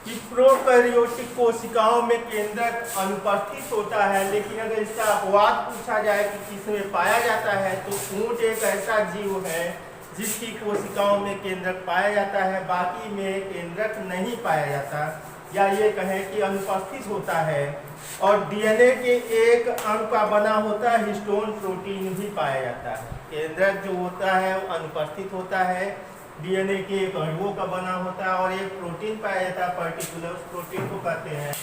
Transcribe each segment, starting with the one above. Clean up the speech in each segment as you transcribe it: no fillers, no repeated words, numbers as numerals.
कि प्रोकैरियोटिक कोशिकाओं में केंद्रक अनुपस्थित होता है, लेकिन अगर इसका अपवाद पूछा जाए कि किसमें पाया जाता है तो ऊंट एक ऐसा जीव है जिसकी कोशिकाओं में केंद्रक पाया जाता है, बाकी में केंद्रक नहीं पाया जाता, या ये कहें कि अनुपस्थित होता है। और डीएनए के एक अणु का बना होता है हिस्टोन प्रोटीन भी पाया जाता है। केंद्रक जो होता है वो अनुपस्थित होता है, डीएनए के एक अणुओं का बना होता है और एक प्रोटीन पाया जाता है पर्टिकुलर, उस प्रोटीन को कहते हैं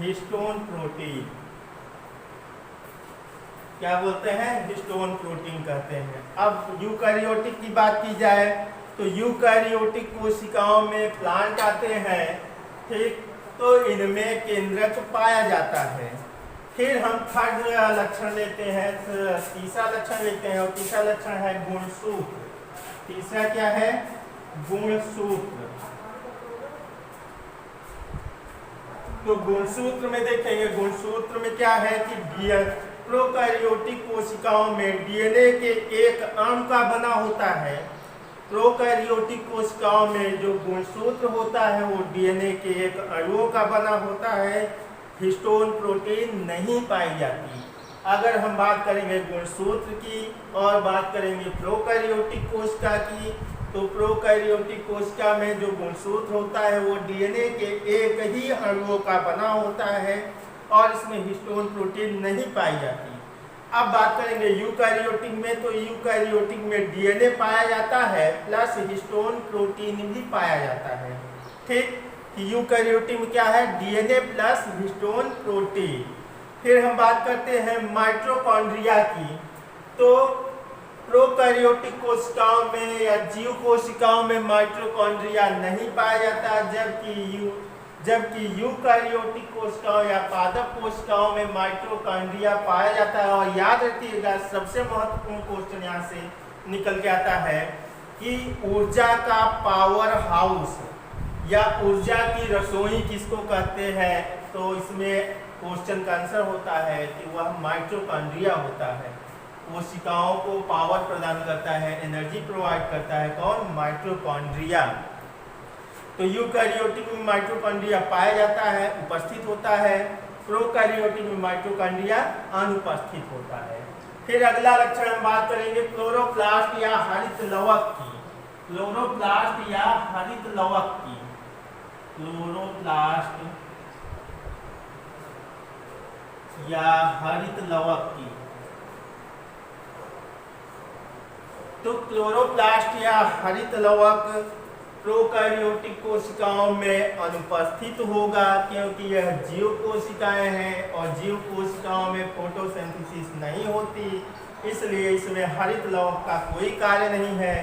हिस्टोन प्रोटीन। क्या बोलते हैं? हिस्टोन प्रोटीन कहते हैं। अब यूकैरियोटिक की बात की जाए तो यूकैरियोटिक कोशिकाओं में प्लांट आते हैं, ठीक, तो इनमें केंद्रक पाया जाता है। फिर हम थर्ड लक्षण लेते हैं, तीसरा लक्षण लेते हैं, और तीसरा लक्षण है गुणसूत्र। तीसरा क्या है? गुणसूत्र। तो गुणसूत्र में देखेंगे, गुणसूत्र में क्या है कि प्रोकैरियोटिक कोशिकाओं में डीएनए के एक अणु का बना होता है। प्रोकैरियोटिक कोशिकाओं में जो गुणसूत्र होता है वो डीएनए के एक अणुओं का बना होता है, हिस्टोन प्रोटीन नहीं पाई जाती। अगर हम बात करेंगे गुणसूत्र की और बात करेंगे प्रोकैरियोटिक कोशिका की, तो प्रोकैरियोटिक कोशिका में जो गुणसूत्र होता है वो डीएनए के एक ही अणुओं का बना होता है और इसमें हिस्टोन प्रोटीन नहीं पाई जाती। अब बात करेंगे यूकैरियोटिक में, तो यूकैरियोटिक में डीएनए पाया जाता है प्लस हिस्टोन प्रोटीन भी पाया जाता है, ठीक। यूकैरियोटिक में क्या है? DNA plus histone protein. फिर हम बात करते हैं माइटोकॉन्ड्रिया की, तो प्रोकैरियोटिक कोशिकाओं में या जीव कोशिकाओं में माइटोकॉन्ड्रिया नहीं पाया जाता, जबकि यूकैरियोटिक कोशिकाओं या पादप कोशिकाओं में माइटोकॉन्ड्रिया पाया जाता है। और याद रखिएगा, सबसे महत्वपूर्ण क्वेश्चन यहाँ से निकल के आता है कि ऊर्जा का पावर हाउस या ऊर्जा की रसोई किसको कहते हैं, तो इसमें क्वेश्चन का आंसर होता है कि वह माइटोकॉन्ड्रिया होता है। कोशिकाओं को पावर प्रदान करता है, एनर्जी प्रोवाइड करता है, कौन? माइटोकॉन्ड्रिया। तो यूकैरियोटिक में माइटोकॉन्ड्रिया पाया जाता है, उपस्थित होता है। प्रोकैरियोटिक में माइटोकॉन्ड्रिया अनुपस्थित होता है। फिर अगला लक्षण हम बात करेंगे क्लोरोप्लास्ट या हरित लवक की। क्लोरोप्लास्ट या हरित लवक की। क्लोरोप्लास्ट या हरित लवक की। तो क्लोरोप्लास्ट या हरित लवक प्रोकैरियोटिक कोशिकाओं में अनुपस्थित होगा, क्योंकि यह जीव कोशिकाएं हैं और जीव कोशिकाओं में फोटोसिंथेसिस नहीं होती, इसलिए इसमें हरित लवक का कोई कार्य नहीं है।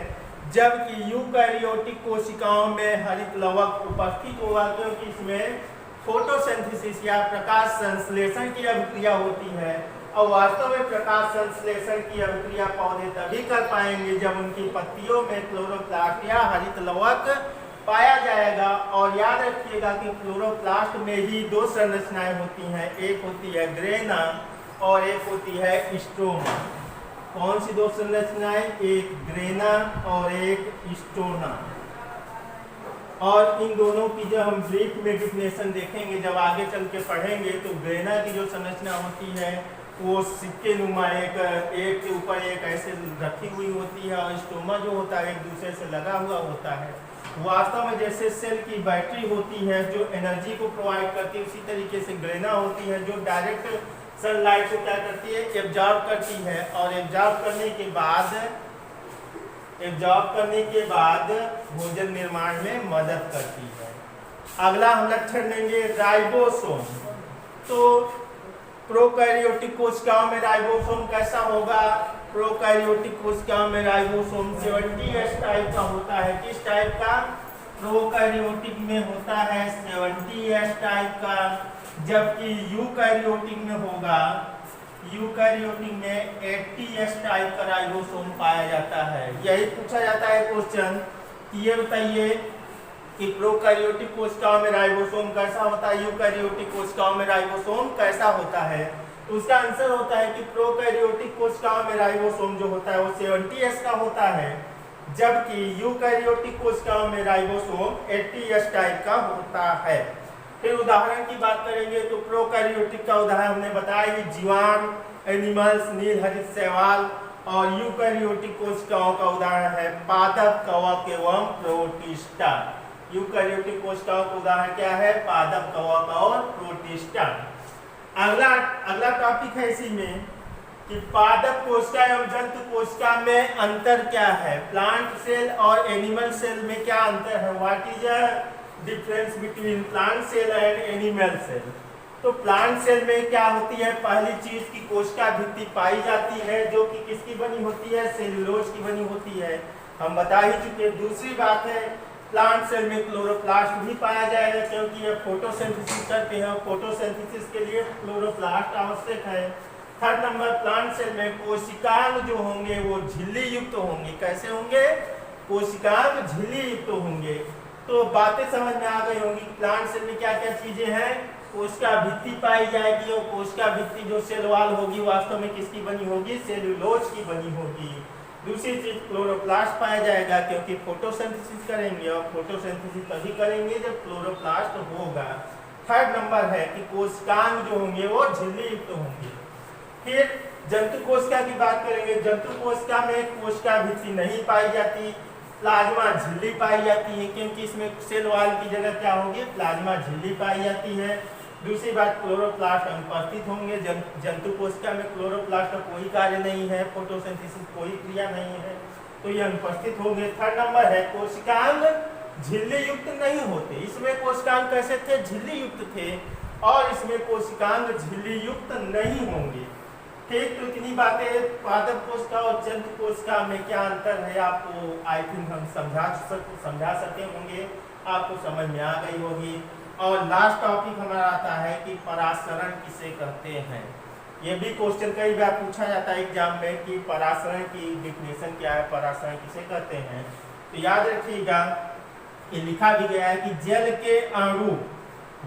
जबकि यूकैरियोटिक कोशिकाओं में हरित लवक उपस्थित होगा, क्योंकि इसमें फोटोसिंथेसिस या प्रकाश संश्लेषण की अभिक्रिया होती है। और वास्तव में प्रकाश संश्लेषण की अभिक्रिया पौधे तभी कर पाएंगे जब उनकी पत्तियों में क्लोरोप्लास्ट या हरित लवक पाया जाएगा। और याद रखिएगा कि क्लोरोप्लास्ट में ही दो संरचनाएं होती हैं, एक होती है ग्रेना और एक होती है स्टोमा। कौन सी दो संरचनाएं? एक ग्रेना और एक स्टोना। और इन दोनों की जब हम ब्रीफ में डिफिनेशन देखेंगे, जब आगे चल के पढ़ेंगे, तो ग्रेना की जो संरचना होती है वो सिक्के नुमा एक के ऊपर एक ऐसे रखी हुई होती है, और स्टोमा जो होता है एक दूसरे से लगा हुआ होता है। वास्तव में जैसे सेल की बैटरी होती है जो एनर्जी को प्रोवाइड करती है, उसी तरीके से ग्रेना होती है जो डायरेक्ट सनलाइट को क्या करती है? एब्जॉर्ब करती है, और एब्जॉर्ब करने के बाद भोजन निर्माण में मदद करती है। अगला हम लक्षण लेंगे राइबोसोम। तो प्रोकैरियोटिक कोशिकाओं में राइबोसोम कैसा होगा? प्रोकैरियोटिक कोशिकाओं में राइबोसोम 70S टाइप का होता है। किस टाइप का? प्रोकैरियोटिक में होता है 70S टाइप का, जबकि यूकैरियोटिक में होगा, यूकैरियोटिक में 80S टाइप का राइबोसोम पाया जाता है। यही पूछा जाता है क्वेश्चन कि ये बताइए कि प्रोकैरियोटिक कोशिकाओं में राइबोसोम कैसा होता है, यूकैरियोटिक कोशिकाओं में राइबोसोम कैसा होता है। तो उसका आंसर होता है कि प्रोकैरियोटिक कोशिकाओं में राइबोसोम जो होता है वो 70S का होता है, जबकि यूकैरियोटिक कोशिकाओं में राइबोसोम 80S टाइप का होता है। फिर उदाहरण की बात करेंगे तो प्रोकैरियोटिक का उदाहरण हमने बताया कि जीवाणु, एनिमल्स, नीलहरित शैवाल, और यूकैरियोटिक कोशिकाओं का उदाहरण है पादप, कवक एवं प्रोटिस्टा। यूकैरियोटिक कोशिकाओं का उदाहरण क्या है? पादप, कवक और प्रोटिस्टा। अगला टॉपिक है इसी में कि पादप कोशिका एवं जंतु कोशिका में अंतर क्या है? प्लांट सेल और एनिमल सेल में क्या अंतर है? What is the difference between plant cell and animal cell? तो प्लांट सेल में क्या होती है? पहली चीज की कोशिका भित्ति पाई जाती है जो कि किसकी बनी होती है? सेल्यूलोज की बनी होती है, हम बता ही चुके। दूसरी बात है प्लांट सेल में क्लोरोप्लास्ट भी पाया जाएगा क्योंकि ये फोटोसिंथेसिस करते हैं, फोटोसिंथेसिस के लिए क्लोरोप्लास्ट आवश्यक है। थर्ड नंबर, प्लांट सेल में कोशिकांग जो होंगे वो झिल्ली युक्त होंगे। कैसे होंगे? कोशिकांग झिल्ली युक्त होंगे। तो बातें समझ में आ गई होंगी। प्लांट सेल में क्या क्या चीजें हैं? कोशिका भित्ति पाई जाएगी और कोशिका भित्ति जो सेल वॉल होगी वास्तव में किसकी बनी होगी? सेल्यूलोज की बनी होगी। दूसरी चीज क्लोरोप्लास्ट पाया जाएगा क्योंकि फोटोसिंथेसिस करेंगे और फोटोसिंथेसिस तभी करेंगे जब क्लोरोप्लास्ट होगा। थर्ड नंबर है कि कोशिकांग जो होंगे वो झिल्ली युक्त होंगे। फिर जंतु कोशिका की बात करेंगे। जंतु कोशिका में कोशिका भित्ति नहीं पाई जाती, प्लाज्मा झिल्ली पाई जाती है क्योंकि इसमें सेल वॉल की जगह क्या होगी? प्लाज्मा झिल्ली पाई जाती है। दूसरी बात, क्लोरोप्लास्ट अनुपस्थित होंगे। जंतु कोशिका में क्लोरोप्लास्ट का कोई कार्य नहीं है, फोटोसिंथेसिस कोई क्रिया नहीं है, तो ये अनुपस्थित होंगे। थर्ड नंबर है कोशिकांग झिल्ली युक्त नहीं होते। इसमें कोशिकांग कैसे थे? झिल्ली युक्त थे और इसमें कोशिकांग झिल्ली युक्त नहीं होंगे। ठीक, तो इतनी बातें पादप कोशिका और जंतु कोशिका में क्या अंतर है आपको आई थिंक हम समझा सके होंगे, आपको समझ में आ गई होगी। और लास्ट टॉपिक हमारा आता है कि परासरण किसे कहते हैं। ये भी क्वेश्चन कई बार पूछा जाता है एग्जाम में कि परासरण की डिफिनेशन क्या है, परासरण किसे कहते हैं। तो याद रखिएगा, ये लिखा भी गया है कि जल के अणु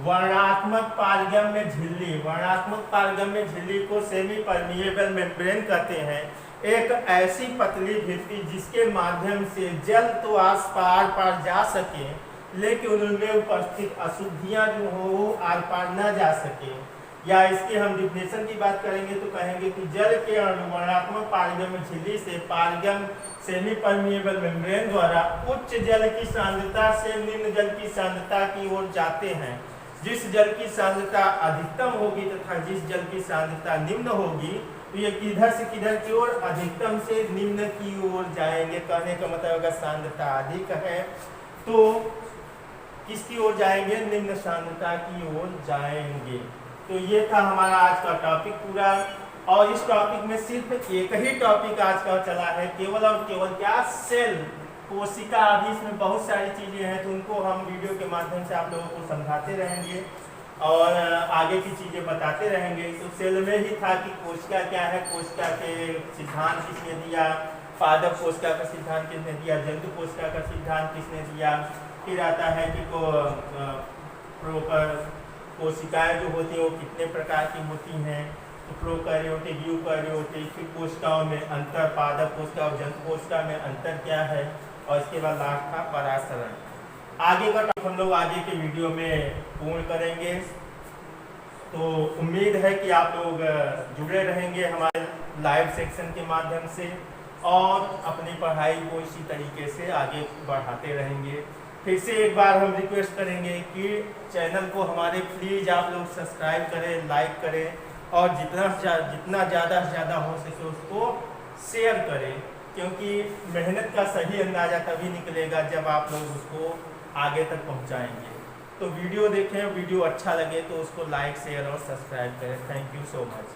वर्णात्मक पारगम्य झिल्ली, वर्णात्मक पारगम्य झिल्ली को सेमी परमिएबल मेम्ब्रेन कहते हैं। एक ऐसी पतली भित्ति जिसके माध्यम से जल तो आर पार जा सके लेकिन उनमें उपस्थित अशुद्धियां जो हो वो आर पार न जा सके। या इसकी हम डिफिनेशन की बात करेंगे तो कहेंगे कि जल के अणु वर्णात्मक पारगम्य झिल्ली से पारगम सेमी परमिएबल मेम्ब्रेन द्वारा उच्च जल की सांद्रता से निम्न जल की सांद्रता की ओर जाते हैं। जिस जल की सांद्रता अधिकतम होगी तथा जिस जल की सांद्रता निम्न होगी तो ये किधर से किधर की ओर? अधिकतम से निम्न की ओर जाएंगे। कहने का मतलब अगर सांद्रता अधिक है तो किसकी ओर जाएंगे? निम्न सांद्रता की ओर जाएंगे। तो ये था हमारा आज का टॉपिक पूरा। और इस टॉपिक में सिर्फ एक ही टॉपिक आज का चला है, केवल और केवल क्या? सेल, कोशिका। अभी इसमें बहुत सारी चीजें हैं तो उनको हम वीडियो के माध्यम से आप लोगों को समझाते रहेंगे और आगे की चीजें बताते रहेंगे। तो सेल में ही था कि कोशिका क्या है, कोशिका के सिद्धांत किसने दिया, पादप कोशिका का सिद्धांत किसने दिया, जंतु कोशिका का सिद्धांत किसने दिया। फिर आता है कि कोशिकाएं जो होती हैं वो कितने प्रकार की होती हैं, तो प्रोकैरियोटिक, यूकैरियोटिक। फिर कोशिकाओं में अंतर, पादप कोशिका और जंतु कोशिका में अंतर क्या है, और इसके बाद लास्ट था परासरण। आगे का टॉपिक हम लोग आगे के वीडियो में पूर्ण करेंगे। तो उम्मीद है कि आप लोग जुड़े रहेंगे हमारे लाइव सेक्शन के माध्यम से और अपनी पढ़ाई को इसी तरीके से आगे बढ़ाते रहेंगे। फिर से एक बार हम रिक्वेस्ट करेंगे कि चैनल को हमारे प्लीज़ आप लोग सब्सक्राइब करें, लाइक करें और जितना ज़्यादा से ज़्यादा हो सके उसको शेयर करें, क्योंकि मेहनत का सही अंदाज़ा तभी निकलेगा जब आप लोग उसको आगे तक पहुंचाएंगे। तो वीडियो देखें, वीडियो अच्छा लगे तो उसको लाइक, शेयर और सब्सक्राइब करें। Thank you so much.